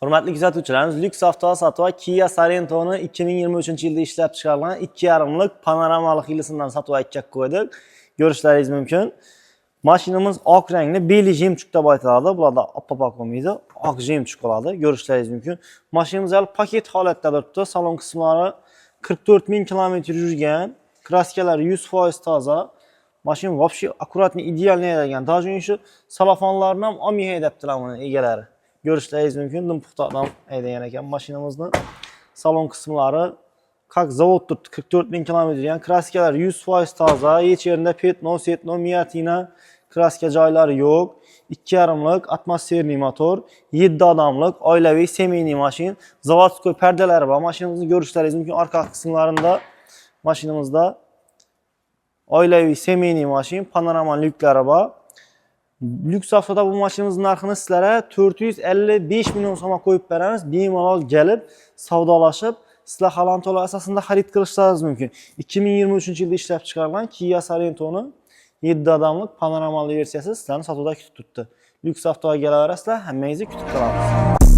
Hurmatli kuzatuvchilarimiz, Lux avto sotib Kia Sorentoni 2023-yilda ishlab chiqarilgan 2,5 lik panoramalik yilisindan sotib aytib qo'ydik. Ko'rishlaringiz mumkin. Mashinamiz oq rangli, beli jemchuk deb aytiladi. Bularda oppoq bo'lmaydi, oq jemchuk bo'ladi. Ko'rishlaringiz mumkin. Mashinamiz hali paket holatda turibdi. Salon qismlari 44 ming kilometr yurgan, kraskalar 100% toza. Mashina вообще аккуратно, idealni haydagan. Даже shu salafonlarni ham olmay haydabdilar buni egalari. Ko'rishlaringiz mumkin, puxtadan haydagan ekan mashinamizni. Salon qismlari как zavod turibdi, 44 ming kilometr yurgan, kraskalar 100% toza, hech yerda petno, setno, miatina, kraska joylari yo'q. 2,5 lik atmosferli motor, 7 odamlik oilaviy semeyniy mashin, zavodskoy pardalari bor. Mashinamizni ko'rishlaringiz mumkin. Orqa qismlarida mashinamizda oilaviy semeyniy mashin, panorama lyuklari bor. Lux avtoda bu mashinamizning narxini sizlarga 455 million so'mga qo'yib beramiz. Bemalol kelib, savdolashib, sizlar halol to'lov asosida xarid qilishlaringiz mumkin. 2023-yilda ishlab chiqarilgan Kia Sorentoni 7 odamlik panoramali versiyasi sizlarni sotuvda kutib turibdi. Lux avtoga kelaverasizlar, hammangizni kutib qolamiz.